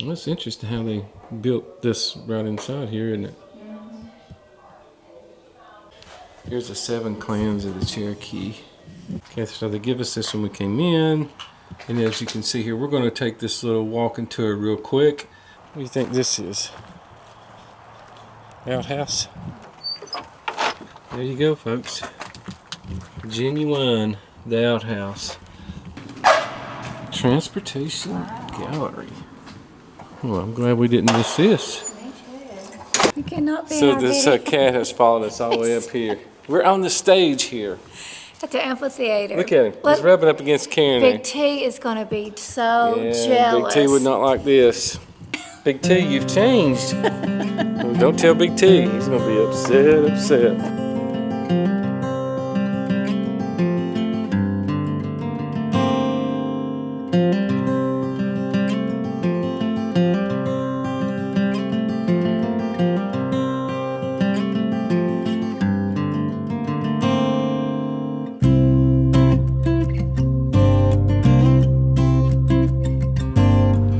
Well, it's interesting how they built this right inside here, isn't it? Here's the 7 clans of the Cherokee. Okay, so they give us this when we came in. And as you can see here, we're going to take this little walking tour real quick. What do you think this is? Outhouse? There you go, folks. Genuine, the outhouse. Transportation gallery. Well, I'm glad we didn't miss this. Me too. You cannot be So this cat has followed us all the way up here. We're on the stage here. at the amphitheater. Look at him. He's rubbing up against Karen. Big T is going to be so jealous. Big T would not like this. Big T, you've changed. Don't tell Big T. He's going to be upset.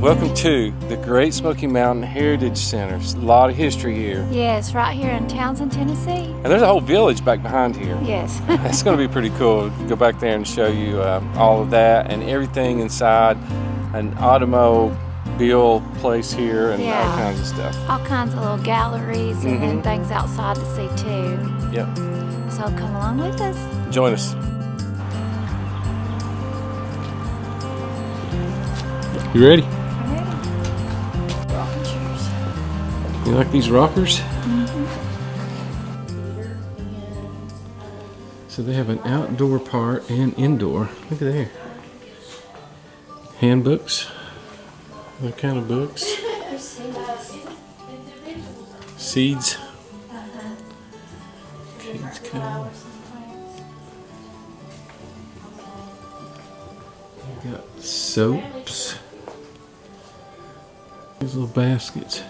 Welcome to the Great Smoky Mountain Heritage Center. There's a lot of history here. Yes, right here in Townsend, Tennessee. And there's a whole village back behind here. Yes. It's going to be pretty cool. Go back there and show you all of that and everything inside. An automobile place here and all kinds of stuff. All kinds of little galleries and then things outside to see too. Yep. So come along with us. Join us. You ready? You like these rockers? So they have an outdoor part and indoor. Look at there. Handbooks. What kind of books? Seeds. Kids come. We got soaps. These little baskets.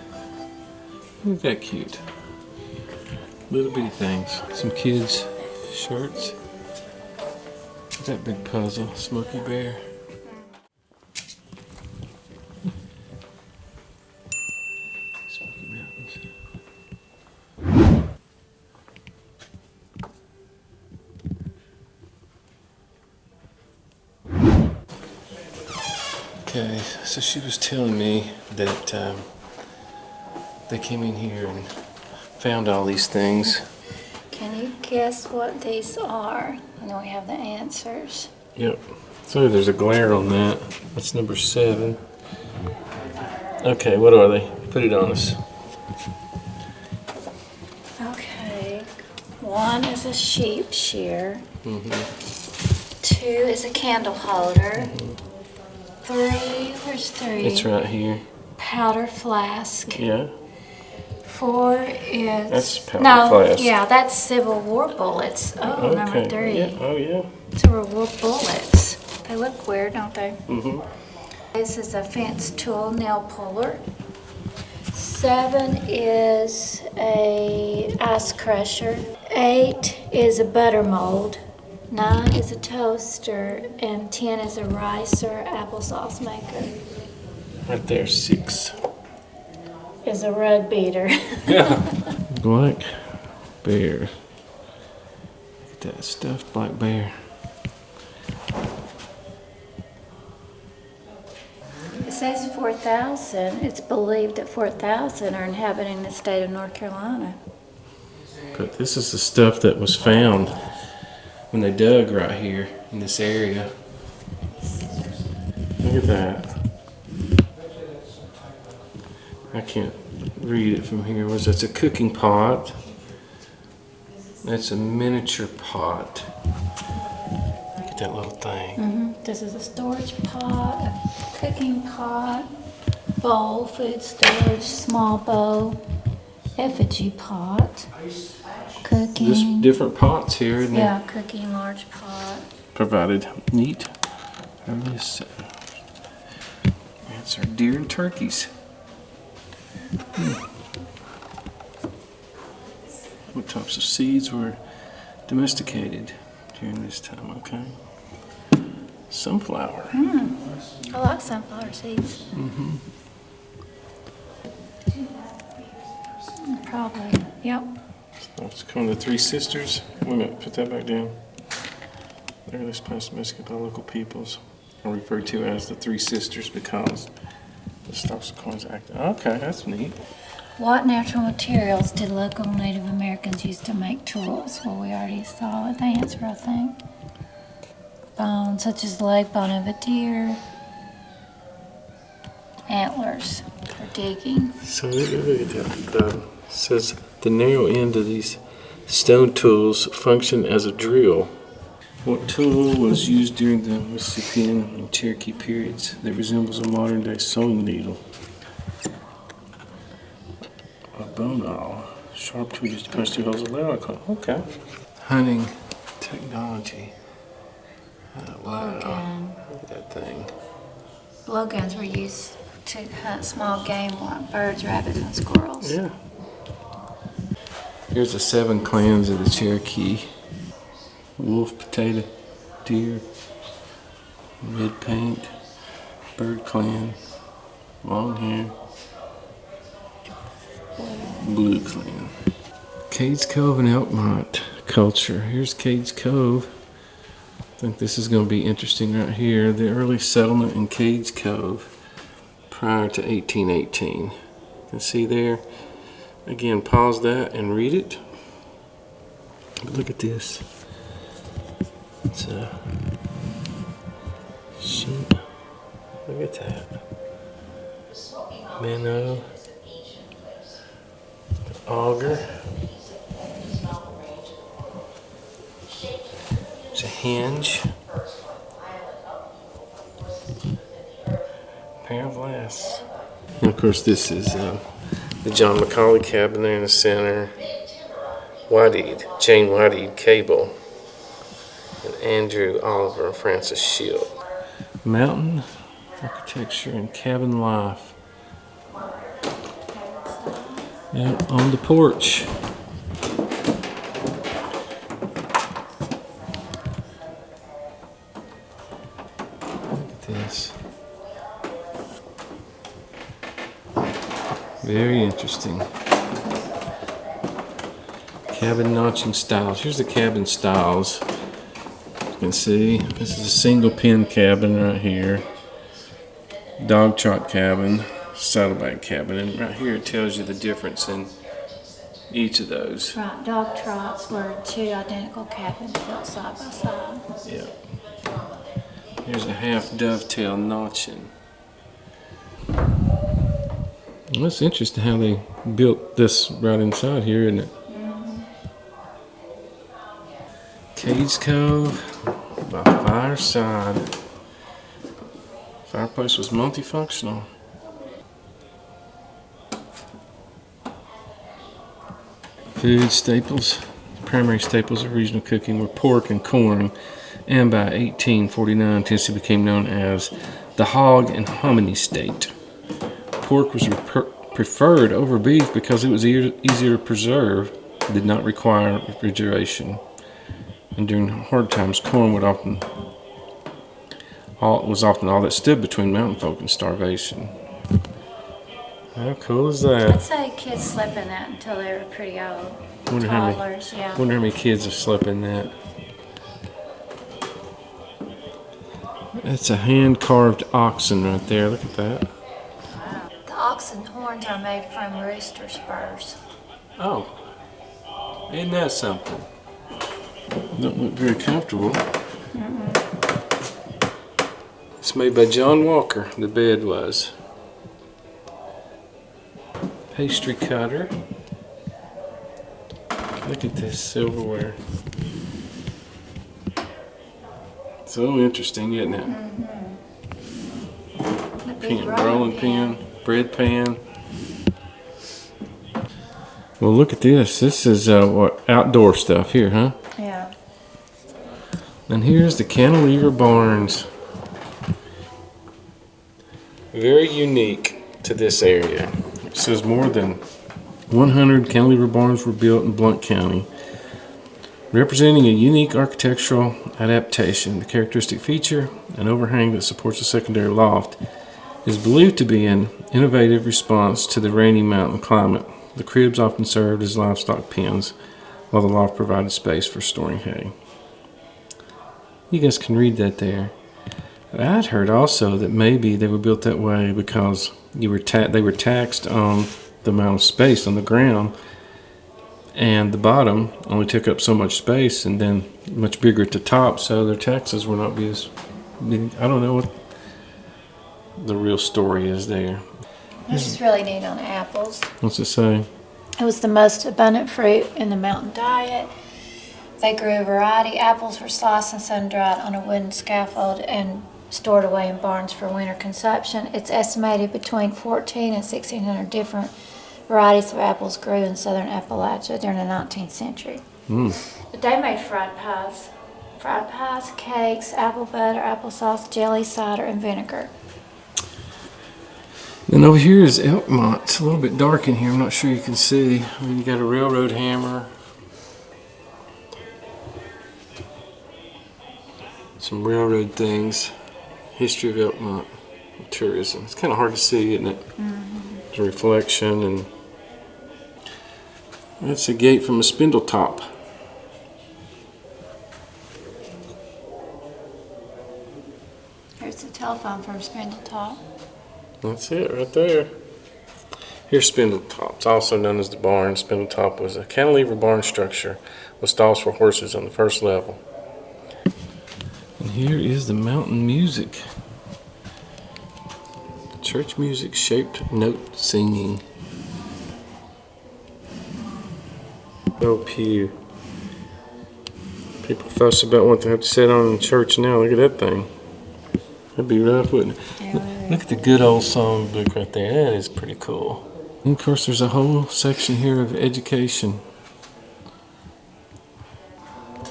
Isn't that cute? Little bitty things. Some kids' shirts. Look at that big puzzle, Smoky Bear. Smoky Mountains. Okay, so she was telling me that they came in here and found all these things. Can you guess what these are? And then we have the answers. Yep. So there's a glare on that. That's number 7. Okay, what are they? Put it on us. Okay. 1 is a sheep shear. 2 is a candle holder. 3, where's 3? It's right here. Powder flask. Yeah. 4 is... That's powder flask. Yeah, that's Civil War bullets. Oh, Okay. number 3. Yeah. Oh, yeah. Civil War bullets. They look weird, don't they? This is a fence tool nail puller. 7 is a ice crusher. 8 is a butter mold. 9 is a toaster. And 10 is a rice or applesauce maker. Right there, 6. Is a rug beater. Yeah. Black bear. Look at that stuffed black bear. It says 4,000. It's believed that 4,000 are inhabiting the state of North Carolina. But this is the stuff that was found when they dug right here in this area. Look at that. I can't read it from here. That's a cooking pot. That's a miniature pot. Look at that little thing. This is a storage pot, a cooking pot, bowl, food storage, small bowl, effigy pot, cooking. Just different pots here, isn't Yeah, cooking, large pot. provided. Neat. And this, that's our deer and turkeys. What types of seeds were domesticated during this time? Okay. Sunflower. I like sunflower seeds. probably. Yep. It's coming to Three Sisters. Wait a minute, put that back down. The earliest plants domesticated by local peoples are referred to as the Three Sisters because the stalks of corns act. Okay, that's neat. What natural materials did local Native Americans use to make tools? Well, we already saw the answer, I think. Bones, such as the leg bone of a deer. Antlers for digging. So look at that. It says the narrow end of these stone tools function as a drill. What tool was used during the Mississippian and Cherokee periods that resembles a modern day sewing needle? A bone awl. Sharp tool used to punch through holes of lead. Okay. Hunting technology. Oh, wow. Blowgun. Look at that thing. Blowguns were used to hunt small game like birds, rabbits, and squirrels. Yeah. Here's the 7 clans of the Cherokee. Wolf, potato, deer, red paint, bird clan, long hair, blue clan. Cades Cove and Elkmont culture. Here's Cades Cove. I think this is going to be interesting right here. The early settlement in Cades Cove prior to 1818. You can see there. Again, pause that and read it. But look at this. It's a sheep. Look at that. Minnow. The auger. It's a hinge. Pair of glass. And of course, this is the John McCauley cabin there in the center. Jane Whitehead Cable. And Andrew Oliver and Francis Shield. Mountain architecture and cabin life. Yeah, on the porch. Look at this. Very interesting. Cabin notching styles. Here's the cabin styles. You can see this is a single pin cabin right here. Dog trot cabin, saddleback cabin, and right here it tells you the difference in each of those. Right, dog trots were 2 identical cabins built side by side. Yeah. Here's a half dovetail notching. Well, it's interesting how they built this right inside here, isn't it? Cades Cove by fireside. Fireplace was multifunctional. Food staples. Primary staples of regional cooking were pork and corn, and by 1849 Tennessee became known as the hog and hominy state. Pork was preferred over beef because it was easier to preserve, did not require refrigeration. And during hard times, corn was often all that stood between mountain folk and starvation. How cool is that? I'd say kids slept in that until they were pretty old. Wonder Toddlers, yeah. how many kids have slept in that. That's a hand-carved oxen right there. Look at that. Wow. The oxen horns are made from rooster spurs. Oh, isn't that something? Don't look very comfortable. It's made by John Walker, the bed was. Pastry cutter. Look at this silverware. So interesting, isn't it? Pin, rolling pin, bread pan. Well, look at this. This is what outdoor stuff here, huh? Yeah. And here's the cantilever barns. Very unique to this area. It says more than 100 cantilever barns were built in Blount County, representing a unique architectural adaptation. The characteristic feature, an overhang that supports a secondary loft, is believed to be an innovative response to the rainy mountain climate. The cribs often served as livestock pens, while the loft provided space for storing hay. You guys can read that there. I'd heard also that maybe they were built that way because they were taxed on the amount of space on the ground, and the bottom only took up so much space, and then much bigger at the top, so their taxes will not be as big. I don't know what the real story is there. This is really neat on apples. What's it say? It was the most abundant fruit in the mountain diet. They grew a variety. Apples were sliced and sun-dried on a wooden scaffold and stored away in barns for winter consumption. It's estimated between 14 and 1,600 different varieties of apples grew in southern Appalachia during the 19th century. But they made fried pies, cakes, apple butter, applesauce, jelly, cider, and vinegar. And over here is Elkmont. It's a little bit dark in here. I'm not sure you can see. I mean, you got a railroad hammer. Some railroad things. History of Elkmont. Tourism. It's kind of hard to see, isn't it? The reflection. And that's a gate from a spindle top. Here's the telephone from Spindletop. That's it right there. Here's Spindletop, also known as the barn. Spindletop was a cantilever barn structure with stalls for horses on the first level. And here is the mountain music. Church music shaped note singing. Oh, pew. People fuss about what they have to sit on in church now. Look at that thing. That'd be rough, wouldn't it? Yeah. Look at the good old songbook right there. That is pretty cool. And of course, there's a whole section here of education.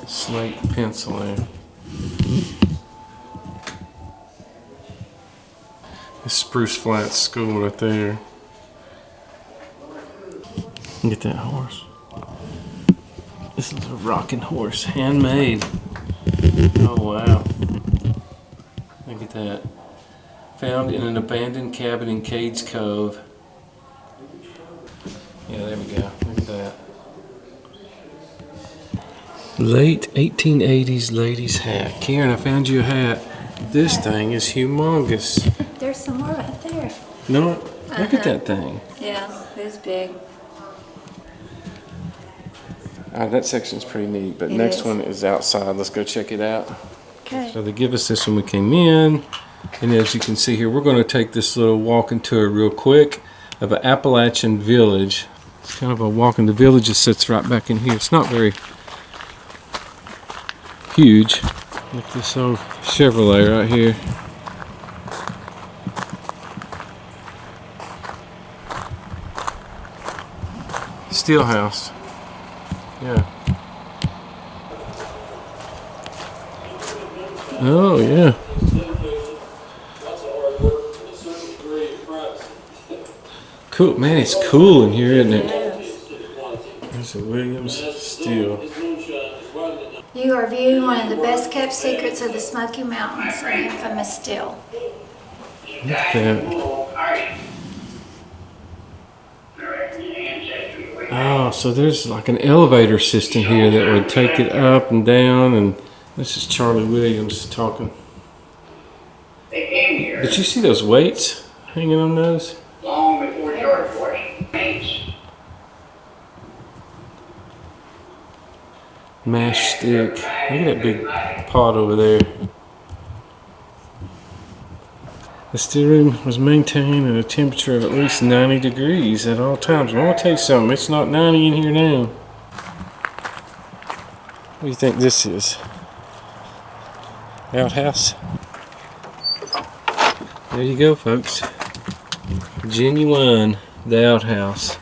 Slate pencil there. The Spruce Flats School right there. Look at that horse. This is a rocking horse, handmade. Oh wow. Look at that. Found in an abandoned cabin in Cades Cove. Yeah, there we go. Look at that. Late 1880s ladies' hat. Karen, I found you a hat. This thing is humongous. There's some more right there. No, look at that thing. Yeah, it's big. That section's pretty neat, but It next is. one is outside. Let's go check it out. Okay. So they give us this when we came in, and as you can see here, we're going to take this little walking tour real quick of an Appalachian village. It's kind of a walk in the village that sits right back in here. It's not very huge. Look at this old Chevrolet right here. Steel house. Yeah. Oh, yeah. Cool, man, it's cool in here, isn't it? There's a Williams steel. You are viewing one of the best kept secrets of the Smoky Mountains, an infamous still. Look at that. Oh, so there's like an elevator system here that would take it up and down, and this is Charlie Williams talking. Did you see those weights hanging on those? Long before George Washington. Mash stick. Look at that big pot over there. The steel room was maintained at a temperature of at least 90 degrees at all times. And I want to tell you something, it's not 90 in here now. What do you think this is? Outhouse? There you go, folks. Genuine, the outhouse.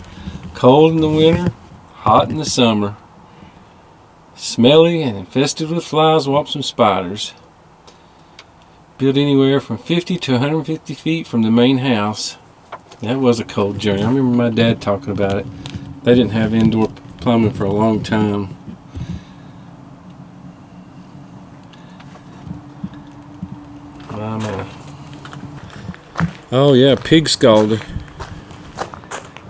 Cold in the winter, hot in the summer. Smelly and infested with flies, wasps, and spiders. Built anywhere from 50 to 150 feet from the main house. That was a cold journey. I remember my dad talking about it. They didn't have indoor plumbing for a long time. My man. Oh yeah, pig scalder.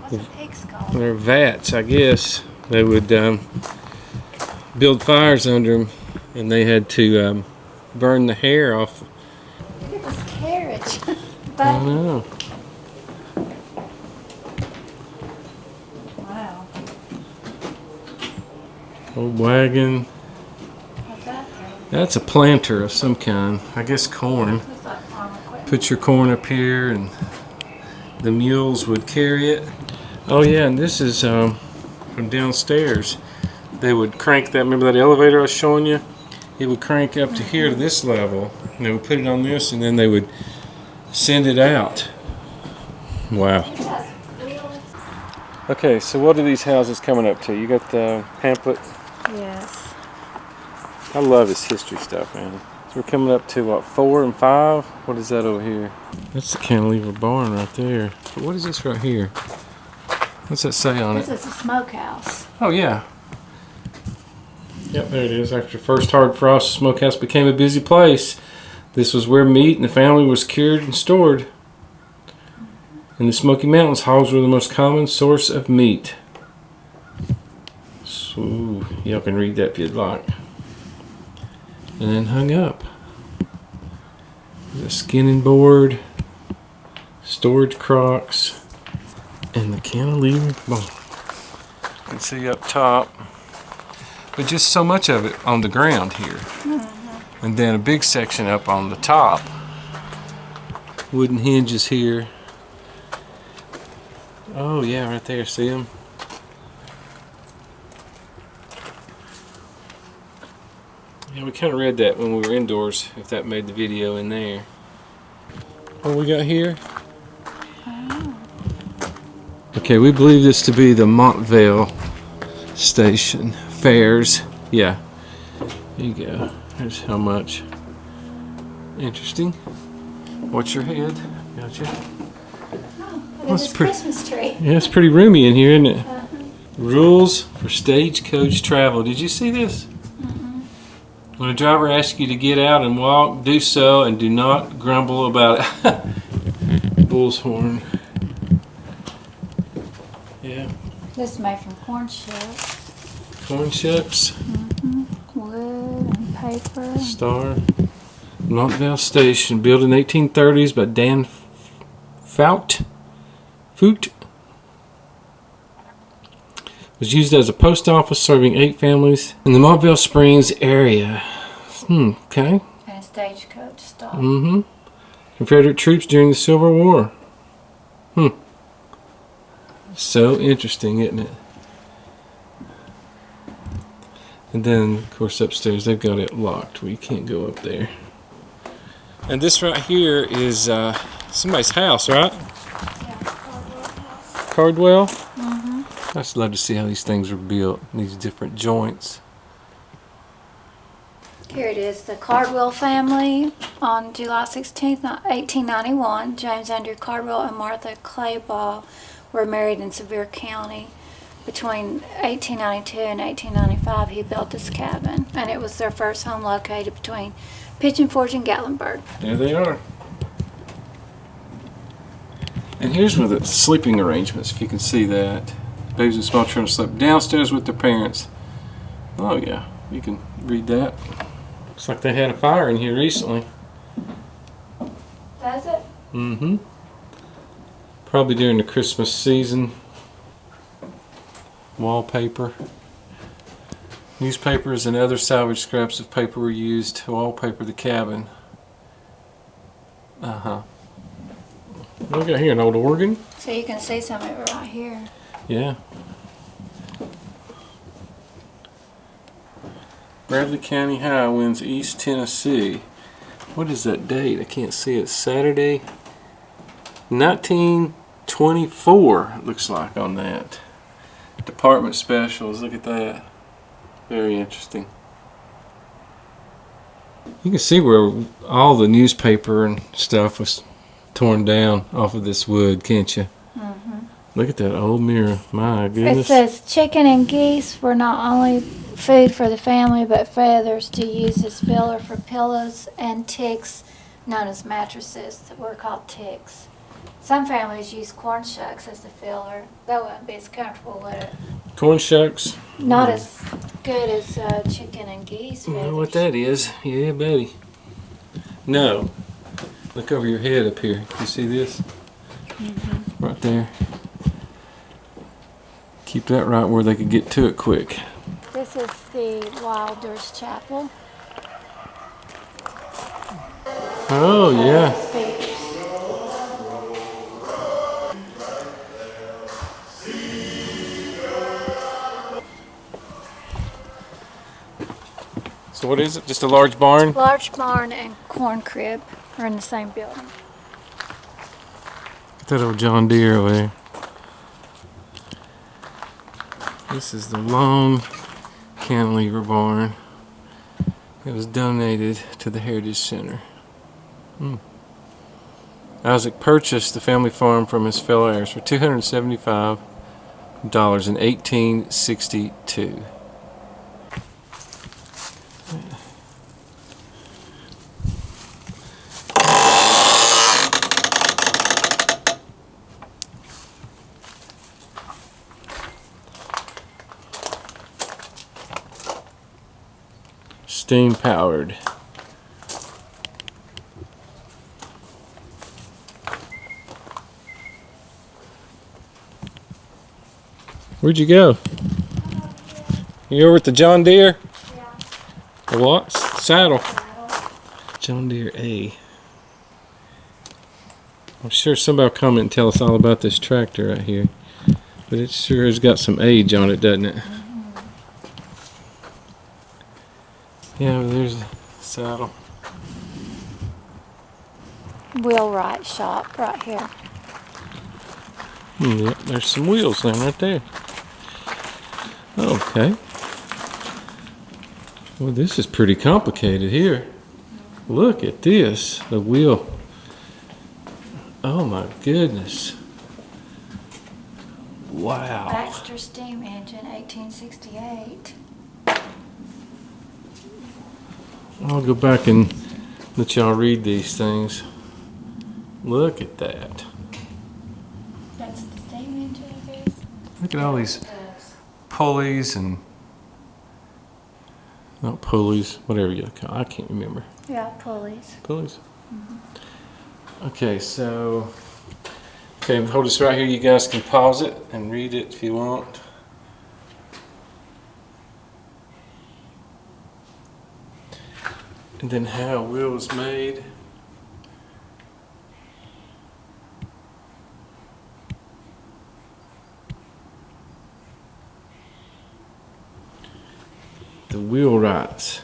What's a pig skull? They're vats, I guess. They would build fires under them, and they had to burn the hair off. Look at this carriage. I know. Wow. Old wagon. What's that? That's a planter of some kind. I guess corn. Looks like farm equipment. Put your corn up here, and the mules would carry it. Oh yeah, and this is from downstairs. They would crank that. Remember that elevator I was showing you? It would crank up to here to this level, and they would put it on this, and then they would send it out. Wow. Okay, so what are these houses coming up to? You got the pamphlet? Yes. I love this history stuff, man. So we're coming up to what, 4 and 5? What is that over here? That's the cantilever barn right there. But what is this right here? What's that say on it? This is a smokehouse. Oh yeah. Yep, there it is. After first hard frost, the smokehouse became a busy place. This was where meat and the family was cured and stored. In the Smoky Mountains, hogs were the most common source of meat. So, y'all can read that if you'd like. And then hung up. The skinning board, storage crocks, and the cantilever barn. You can see up top, but just so much of it on the ground here. And then a big section up on the top. Wooden hinges here. Oh yeah, right there, see them? Yeah, we kind of read that when we were indoors, if that made the video in there. What we got here? Okay, we believe this to be the Montvale station. Fares. Yeah. There you go. There's how much. Interesting. Watch your head. Gotcha. Look at this Christmas tree. Yeah, it's pretty roomy in here, isn't it? Rules for stagecoach travel. Did you see this? When a driver asks you to get out and walk, do so and do not grumble about it. Bull's horn. Yeah. This is made from corn shucks. Corn shucks. Wood and paper. Star. Montvale Station, built in the 1830s by Dan Fout. Was used as a post office serving 8 families in the Montvale Springs area. Okay. And a stagecoach stop. Confederate troops during the Civil War. So interesting, isn't it? And then, of course, upstairs they've got it locked. We can't go up there. And this right here is somebody's house, right? Yeah, Cardwell house. Cardwell? I just love to see how these things were built, these different joints. Here it is, the Cardwell family on July 16th, 1891. James Andrew Cardwell and Martha Clayball were married in Sevier County. Between 1892 and 1895, he built this cabin, and it was their first home located between Pigeon Forge and Gatlinburg. There they are. And here's where the sleeping arrangements, if you can see that. Babies and small children slept downstairs with their parents. Oh yeah, you can read that. Looks like they had a fire in here recently. Does it? Probably during the Christmas season. Wallpaper. Newspapers and other salvage scraps of paper were used to wallpaper the cabin. What do we got here? An old organ? So you can see some of it right here. Yeah. Bradley County High wins East Tennessee. What is that date? I can't see it. Saturday, 1924, it looks like on that. Department specials, look at that. Very interesting. You can see where all the newspaper and stuff was torn down off of this wood, can't you? Look at that old mirror. My goodness. It says chicken and geese were not only food for the family, but feathers to use as filler for pillows and ticks, known as mattresses, that were called ticks. Some families use corn shucks as the filler. That wouldn't be as comfortable with it. Corn shucks. Not as good as chicken and geese You feathers. know what that is? Yeah, buddy. No. Look over your head up here. You see this? Right there. Keep that right where they could get to it quick. This is the Wilder's Chapel. Oh, yeah. So what is it? Just a large barn? Large barn and corn crib are in the same building. Get that old John Deere over there. This is the long cantilever barn. It was donated to the Heritage Center. Isaac purchased the family farm from his fellow heirs for $275 in 1862. Steam powered. Where'd you go? You over at the John Deere? Yeah. The what? Saddle. John Deere A. I'm sure somebody will comment and tell us all about this tractor right here. But it sure has got some age on it, doesn't it? Yeah, well, there's a saddle. Wheelwright shop right here. Yep, there's some wheels then right there. Okay. Well, this is pretty complicated here. Look at this. The wheel. Oh my goodness. Wow. Baxter steam engine, 1868. I'll go back and let y'all read these things. Look at that. That's the steam engine, I guess. Look at all these pulleys and not pulleys, whatever you call it. I can't remember. Yeah, pulleys. Pulleys. Okay, so hold this right here. You guys can pause it and read it if you want. And then how a wheel is made. The wheelwrights.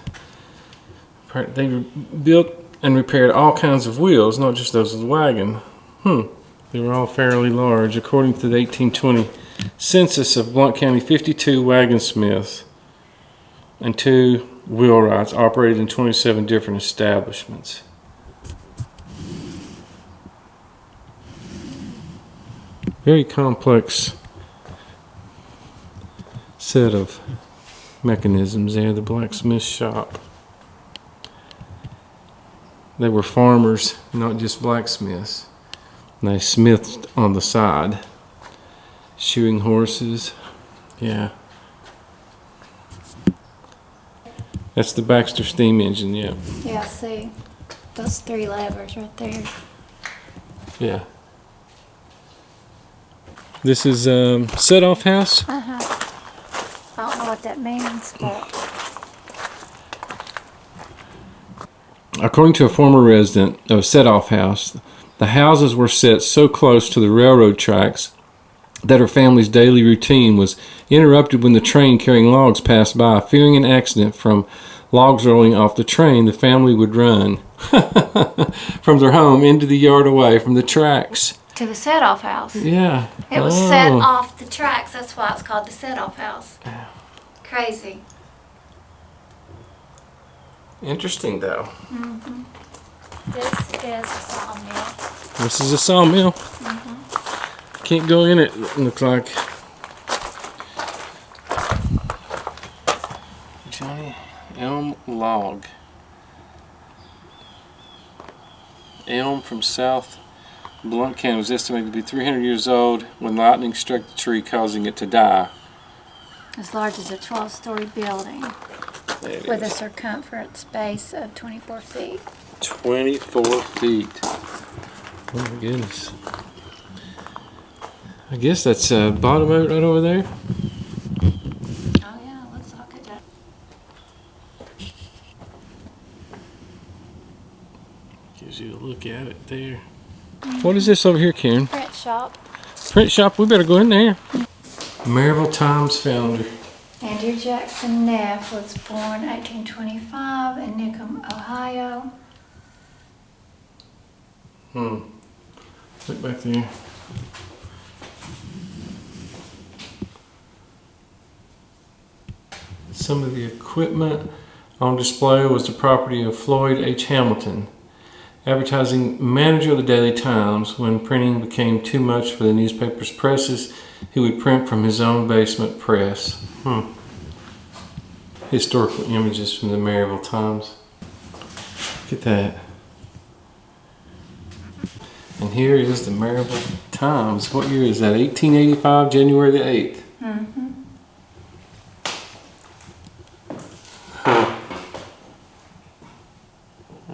They built and repaired all kinds of wheels, not just those of the wagon. They were all fairly large. According to the 1820 census of Blount County, 52 wagon smiths and 2 wheelwrights operated in 27 different establishments. Very complex set of mechanisms there, the blacksmith shop. They were farmers, not just blacksmiths. And they smithed on the side. Shoeing horses. Yeah. That's the Baxter steam engine, yeah. Yeah, see, those 3 levers right there. Yeah. This is set-off house. I don't know what that means, but According to a former resident of a set-off house, the houses were set so close to the railroad tracks that her family's daily routine was interrupted when the train carrying logs passed by. Fearing an accident from logs rolling off the train, the family would run from their home into the yard away from the tracks. to the set-off house. Yeah. It was set off the tracks. That's why it's called the set-off house. Crazy. Interesting, though. This is a sawmill. This is a sawmill. Can't go in it, looks like. Johnny Elm log. Elm from South blunt cannon was estimated to be 300 years old when lightning struck the tree, causing it to die. As large as a 12-story building There it with a is. circumference base of 24 feet. 24 feet. Oh my goodness. I guess that's bottom out right over there. Oh yeah, let's look at that. Gives you a look at it there. What is this over here, Karen? Print shop. Print shop. We better go in there. Maryville Times founder. Andrew Jackson Neff was born 1825 in Nickham, Ohio. Look back there. Some of the equipment on display was the property of Floyd H. Hamilton, advertising manager of the Daily Times. When printing became too much for the newspaper's presses, he would print from his own basement press. Historical images from the Maryville Times. Look at that. And here is the Maryville Times. What year is that? 1885, January the 8th.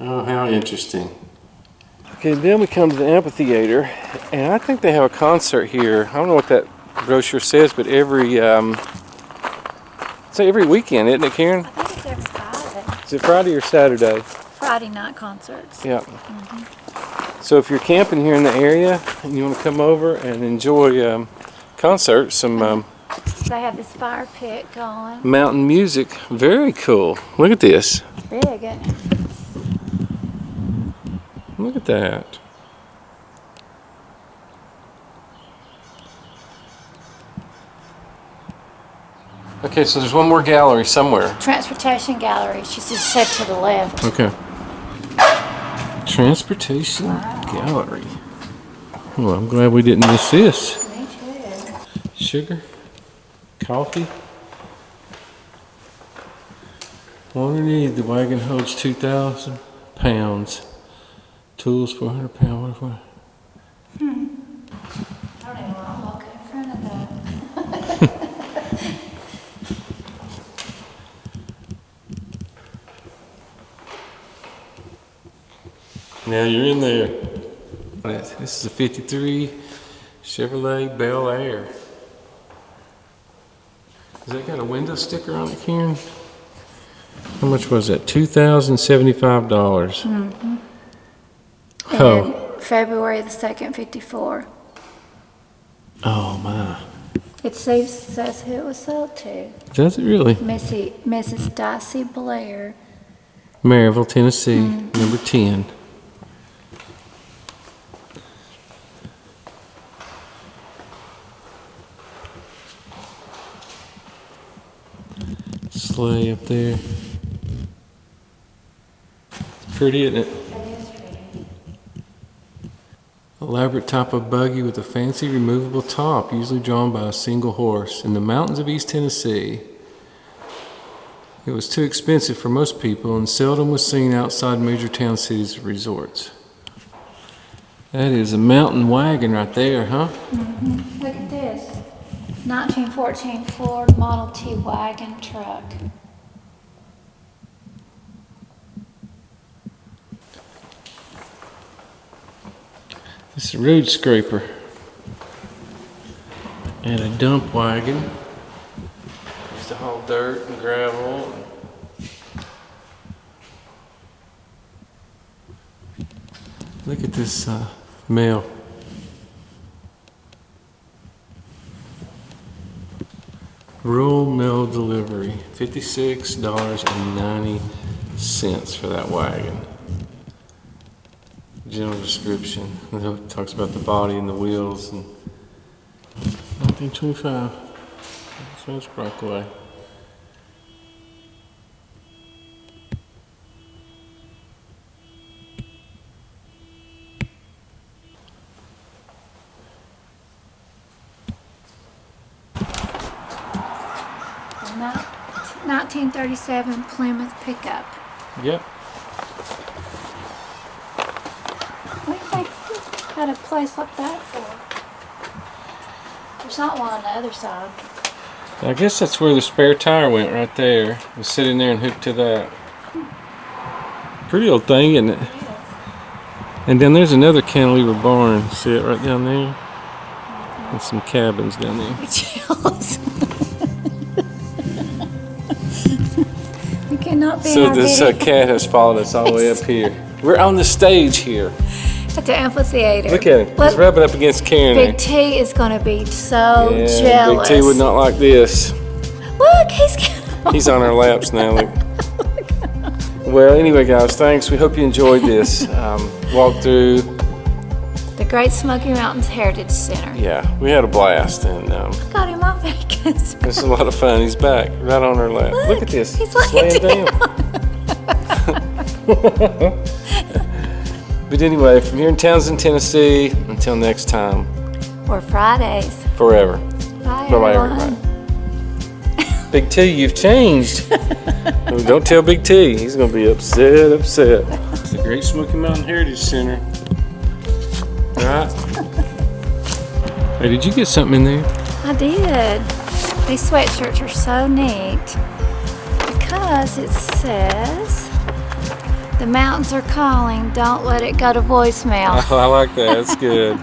Oh, how interesting. Okay, then we come to the Amphitheater, and I think they have a concert here. I don't know what that brochure says, but every weekend, isn't it, Karen? I think it's every Friday. Is it Friday or Saturday? Friday night concerts. Yeah. So if you're camping here in the area and you want to come over and enjoy concerts, some They have this fire pit going. mountain music, very cool. Look at this. Big, isn't it? Look at that. Okay, so there's one more gallery somewhere. Transportation gallery. She just said to the left. Okay. Transportation gallery. Well, I'm glad we didn't miss this. Me too. Sugar, coffee. Underneath, the wagon holds 2,000 pounds. Tools, 400 pounds. What? I don't even want to walk in front of that. Now you're in there. This is a 53 Chevrolet Bel Air. Has that got a window sticker on it, Karen? How much was that? $2,075. Oh. And February the 2nd, 54. Oh my. It says who it was sold to. Does it really? Mrs. Dicey Blair. Maryville, Tennessee, number 10. Sleigh up there. It's pretty, isn't it? Elaborate type of buggy with a fancy removable top, usually drawn by a single horse. In the mountains of East Tennessee, it was too expensive for most people and seldom was seen outside major town cities or resorts. That is a mountain wagon right there, huh? Look at this. 1914 Ford Model T wagon truck. It's a road scraper and a dump wagon. Used to haul dirt and gravel. Look at this mail. Rural mail delivery, $56.90 for that wagon. General description. It talks about the body and the wheels. And 1925. That's Brockway. The 1937 Plymouth pickup. Yep. What do you think? had a place like that for? There's not one on the other side. I guess that's where the spare tire went, right there. It was sitting there and hooked to that. Pretty old thing, isn't it? And then there's another cantilever barn. See it right down there? And some cabins down there. Chills. You cannot be So in our this video. cat has followed us all the way up here. We're on the stage here. At the amphitheater. Look at him. He's rubbing up against Karen. Big T is going to be so Yeah, jealous. Big T would not like this. Look, He's on our laps now. Look. Well, anyway, guys, thanks. We hope you enjoyed this walk through. the Great Smoky Mountains Heritage Center. Yeah, we had a blast, and Got him off Vegas. it was a lot of fun. He's back, right on our lap. Look at this. He's Just laying laying down. But anyway, from here in Townsend, Tennessee, until next time, Or Fridays. forever. Bye, Bye-bye, everyone. everybody. Big T, you've changed. Don't tell Big T. He's going to be upset. The Great Smoky Mountain Heritage Center. Right? Hey, did you get something in there? I did. These sweatshirts are so neat because it says, "The mountains are calling, don't let it go to voicemail." Oh, I like that. That's good.